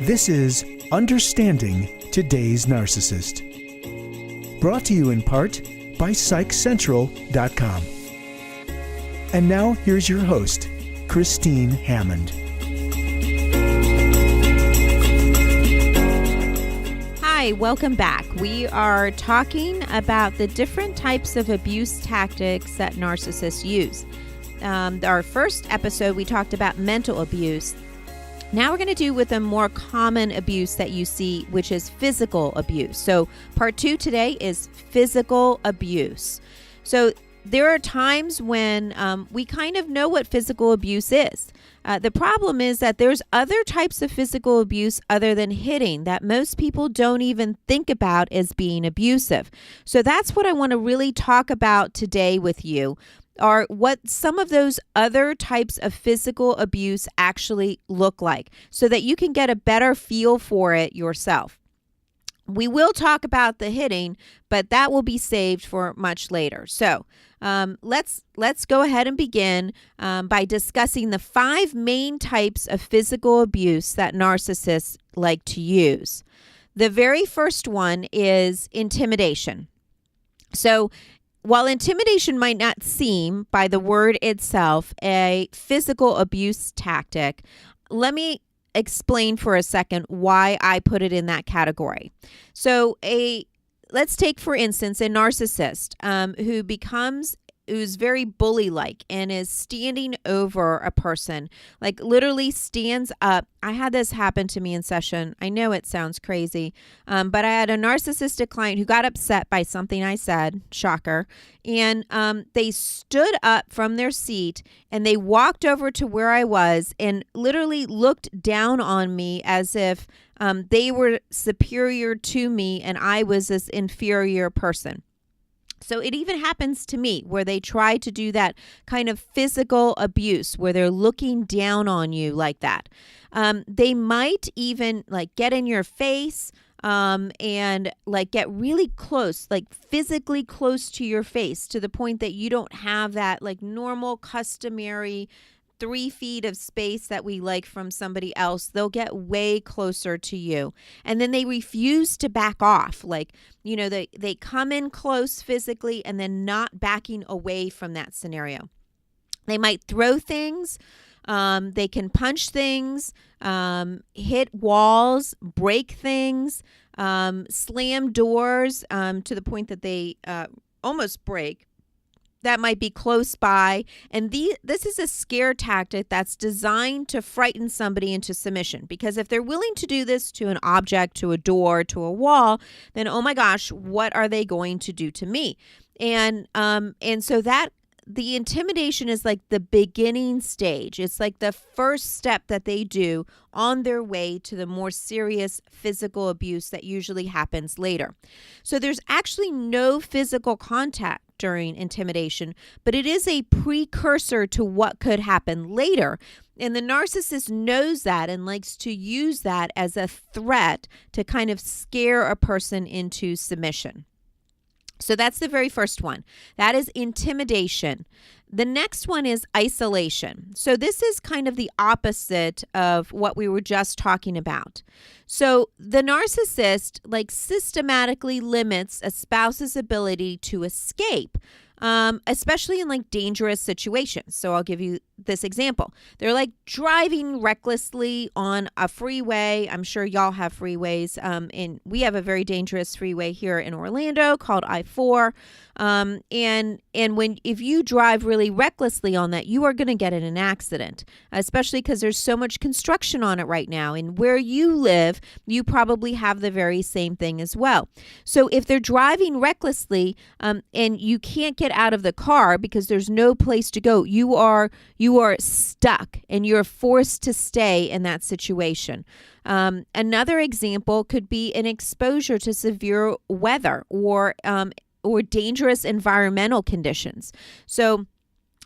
This is Understanding Today's Narcissist. Brought to you in part by PsychCentral.com. And now here's your host, Christine Hammond. Hi, welcome back. We are talking about the different types of abuse tactics that narcissists use. Our first episode, we talked about mental abuse. Now we're going to do with a more common abuse that you see, which is physical abuse. So part 2 today is physical abuse. So there are times when we kind of know what physical abuse is. The problem is that there's other types of physical abuse other than hitting that most people don't even think about as being abusive. So that's what I want to really talk about today with you, are what some of those other types of physical abuse actually look like, so that you can get a better feel for it yourself. We will talk about the hitting, but that will be saved for much later. So let's go ahead and begin by discussing the 5 main types of physical abuse that narcissists like to use. The very first one is intimidation. So while intimidation might not seem, by the word itself, a physical abuse tactic, let me explain for a second why I put it in that category. So let's take, for instance, a narcissist who's very bully-like and is standing over a person, like literally stands up. I had this happen to me in session. I know it sounds crazy, but I had a narcissistic client who got upset by something I said, shocker, and they stood up from their seat and they walked over to where I was and literally looked down on me as if they were superior to me and I was this inferior person. So it even happens to me where they try to do that kind of physical abuse where they're looking down on you like that. They might even get in your face and get really close, physically close to your face, to the point that you don't have that normal customary 3 feet of space that we like from somebody else. They'll get way closer to you. And then they refuse to back off. They come in close physically and then not backing away from that scenario. They might throw things. They can punch things, hit walls, break things, slam doors to the point that they almost break. That might be close by. And this is a scare tactic that's designed to frighten somebody into submission. Because if they're willing to do this to an object, to a door, to a wall, then, oh my gosh, what are they going to do to me? And so that the intimidation is the beginning stage. It's the first step that they do on their way to the more serious physical abuse that usually happens later. So there's actually no physical contact during intimidation, but it is a precursor to what could happen later. And the narcissist knows that and likes to use that as a threat to kind of scare a person into submission. So that's the very first one. That is intimidation. The next one is isolation. So this is kind of the opposite of what we were just talking about. So the narcissist systematically limits a spouse's ability to escape, especially in dangerous situations. So I'll give you this example. They're driving recklessly on a freeway. I'm sure y'all have freeways. And we have a very dangerous freeway here in Orlando called I-4. And if you drive really recklessly on that, you are going to get in an accident, especially because there's so much construction on it right now. And where you live, you probably have the very same thing as well. So if they're driving recklessly, and you can't get out of the car because there's no place to go, you are stuck and you're forced to stay in that situation. Another example could be an exposure to severe weather or dangerous environmental conditions. So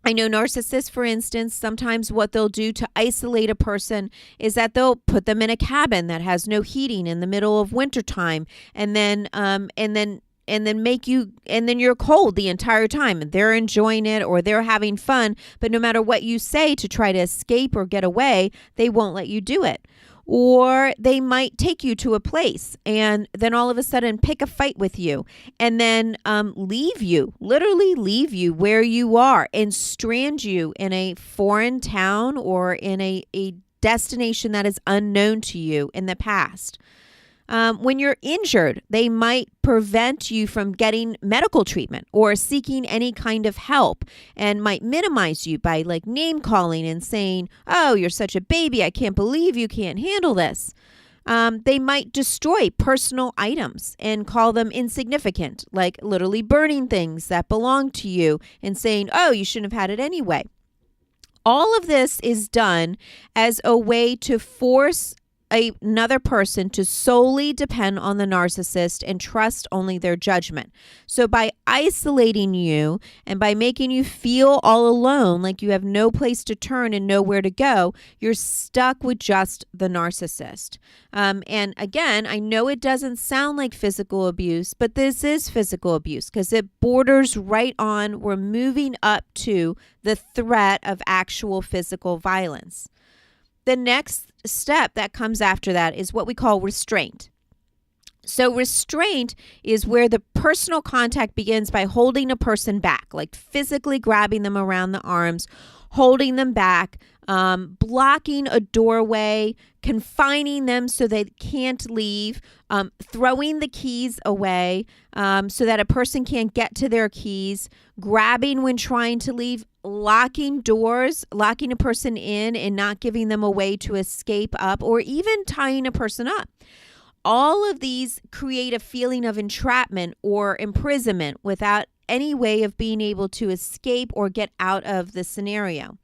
I know narcissists, for instance, sometimes what they'll do to isolate a person is that they'll put them in a cabin that has no heating in the middle of wintertime, and then you're cold the entire time, and they're enjoying it or they're having fun, but no matter what you say to try to escape or get away, they won't let you do it. Or they might take you to a place and then all of a sudden pick a fight with you and then literally leave you where you are and strand you in a foreign town or in a destination that is unknown to you in the past. When you're injured, they might prevent you from getting medical treatment or seeking any kind of help and might minimize you by like name calling and saying, "Oh, you're such a baby. I can't believe you can't handle this." They might destroy personal items and call them insignificant, like literally burning things that belong to you and saying, "Oh, you shouldn't have had it anyway." All of this is done as a way to force another person to solely depend on the narcissist and trust only their judgment. So by isolating you and by making you feel all alone, like you have no place to turn and nowhere to go, you're stuck with just the narcissist. And again, I know it doesn't sound like physical abuse, but this is physical abuse because it borders right on, we're moving up to the threat of actual physical violence. The next step that comes after that is what we call restraint. So restraint is where the personal contact begins by holding a person back, like physically grabbing them around the arms, holding them back, blocking a doorway, confining them so they can't leave, throwing the keys away so that a person can't get to their keys, grabbing when trying to leave, locking doors, locking a person in and not giving them a way to escape up, or even tying a person up. All of these create a feeling of entrapment or imprisonment without any way of being able to escape or get out of the scenario.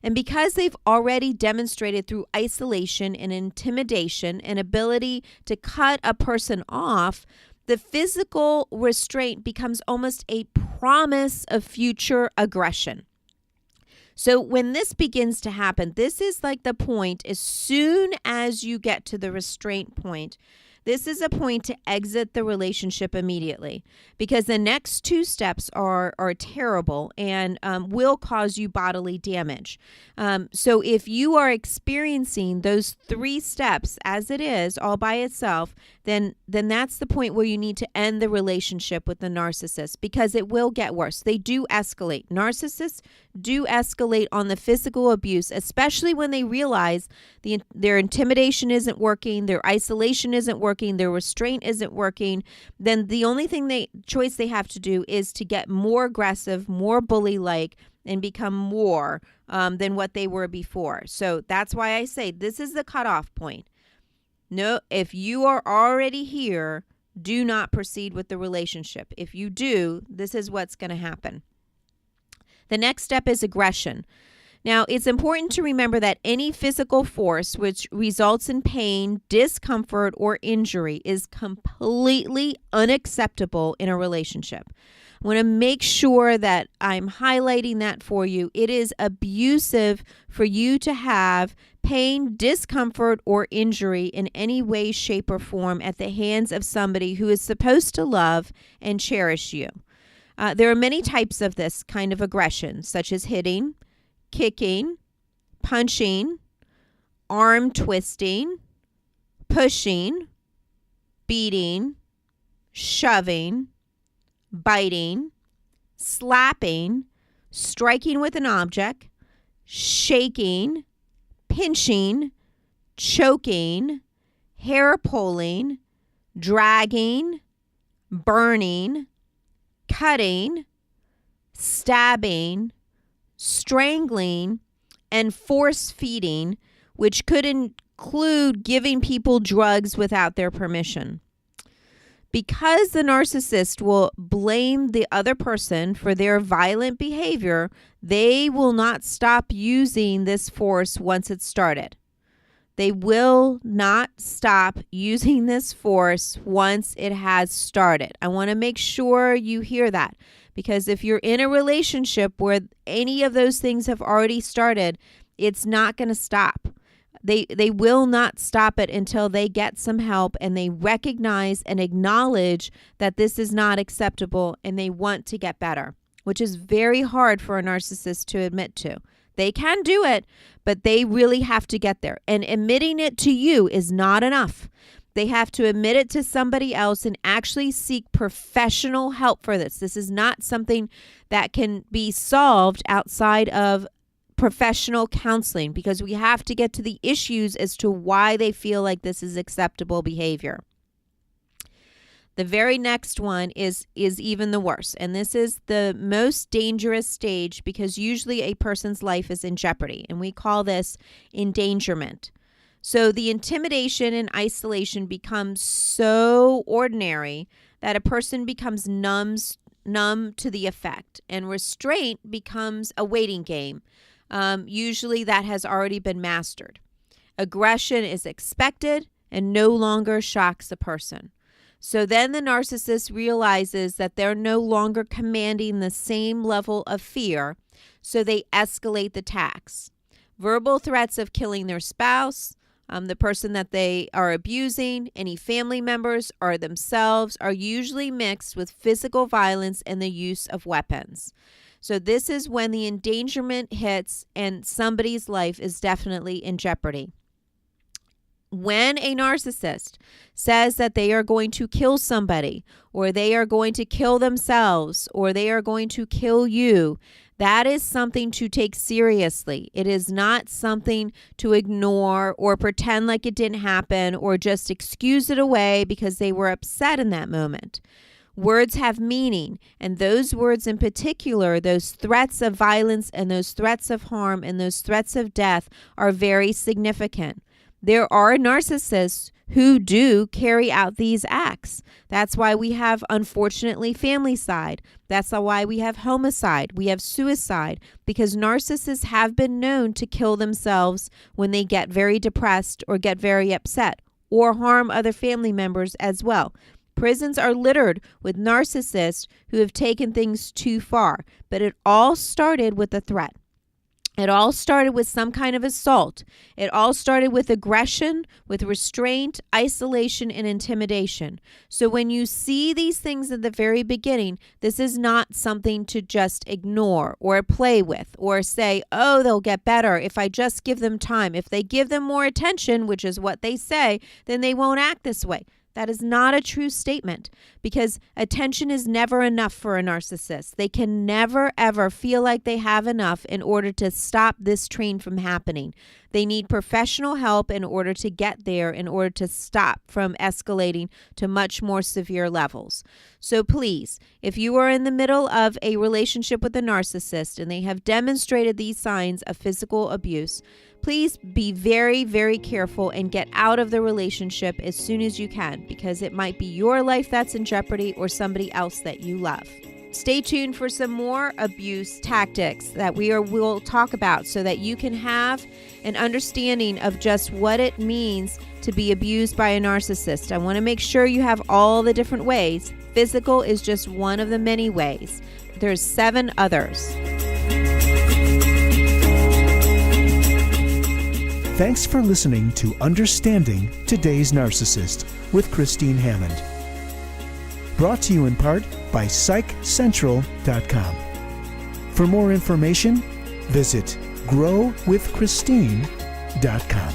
And because they've already demonstrated through isolation and intimidation an ability to cut a person off, the physical restraint becomes almost a promise of future aggression. So when this begins to happen, this is like the point as soon as you get to the restraint point. This is a point to exit the relationship immediately because the next two steps are terrible and will cause you bodily damage. So if you are experiencing those three steps as it is all by itself, then that's the point where you need to end the relationship with the narcissist because it will get worse. They do escalate. Narcissists do escalate on the physical abuse, especially when they realize their intimidation isn't working, their isolation isn't working, their restraint isn't working. Then the only choice they have to do is to get more aggressive, more bully-like, and become more than what they were before. So that's why I say this is the cutoff point. No, if you are already here, do not proceed with the relationship. If you do, this is what's going to happen. The next step is aggression. Now, it's important to remember that any physical force which results in pain, discomfort, or injury is completely unacceptable in a relationship. I want to make sure that I'm highlighting that for you. It is abusive for you to have pain, discomfort, or injury in any way, shape, or form at the hands of somebody who is supposed to love and cherish you. There are many types of this kind of aggression, such as hitting, kicking, punching, arm twisting, pushing, beating, shoving, biting, slapping, striking with an object, shaking, pinching, choking, hair pulling, dragging, burning, cutting, stabbing, strangling, and force feeding, which could include giving people drugs without their permission. Because the narcissist will blame the other person for their violent behavior, they will not stop using this force once it's started. They will not stop using this force once it has started. I want to make sure you hear that, because if you're in a relationship where any of those things have already started, it's not going to stop. They will not stop it until they get some help and they recognize and acknowledge that this is not acceptable and they want to get better, which is very hard for a narcissist to admit to. They can do it, but they really have to get there. And admitting it to you is not enough. They have to admit it to somebody else and actually seek professional help for this. This is not something that can be solved outside of professional counseling, because we have to get to the issues as to why they feel like this is acceptable behavior. The very next one is even the worst. And this is the most dangerous stage, because usually a person's life is in jeopardy. And we call this endangerment. So the intimidation and isolation becomes so ordinary that a person becomes numb to the effect. And restraint becomes a waiting game. Usually that has already been mastered. Aggression is expected and no longer shocks the person. So then the narcissist realizes that they're no longer commanding the same level of fear, so they escalate the attacks. Verbal threats of killing their spouse, the person that they are abusing, any family members, or themselves are usually mixed with physical violence and the use of weapons. So this is when the endangerment hits and somebody's life is definitely in jeopardy. When a narcissist says that they are going to kill somebody, or they are going to kill themselves, or they are going to kill you, that is something to take seriously. It is not something to ignore or pretend like it didn't happen or just excuse it away because they were upset in that moment. Words have meaning, and those words in particular, those threats of violence and those threats of harm and those threats of death are very significant. There are narcissists who do carry out these acts. That's why we have, unfortunately, familicide. That's why we have homicide. We have suicide, because narcissists have been known to kill themselves when they get very depressed or get very upset, or harm other family members as well. Prisons are littered with narcissists who have taken things too far, but it all started with a threat. It all started with some kind of assault. It all started with aggression, with restraint, isolation, and intimidation. So when you see these things at the very beginning, this is not something to just ignore or play with or say, oh, they'll get better if I just give them time. If they give them more attention, which is what they say, then they won't act this way. That is not a true statement, because attention is never enough for a narcissist. They can never, ever feel like they have enough in order to stop this train from happening. They need professional help in order to get there, in order to stop from escalating to much more severe levels. So please, if you are in the middle of a relationship with a narcissist and they have demonstrated these signs of physical abuse, please be very, very careful and get out of the relationship as soon as you can, because it might be your life that's in jeopardy or somebody else that you love. Stay tuned for some more abuse tactics that we'll talk about, so that you can have an understanding of just what it means to be abused by a narcissist. I want to make sure you have all the different ways. Physical is just one of the many ways. There's 7 others. Thanks for listening to Understanding Today's Narcissist with Christine Hammond. Brought to you in part by PsychCentral.com. For more information, visit growwithchristine.com.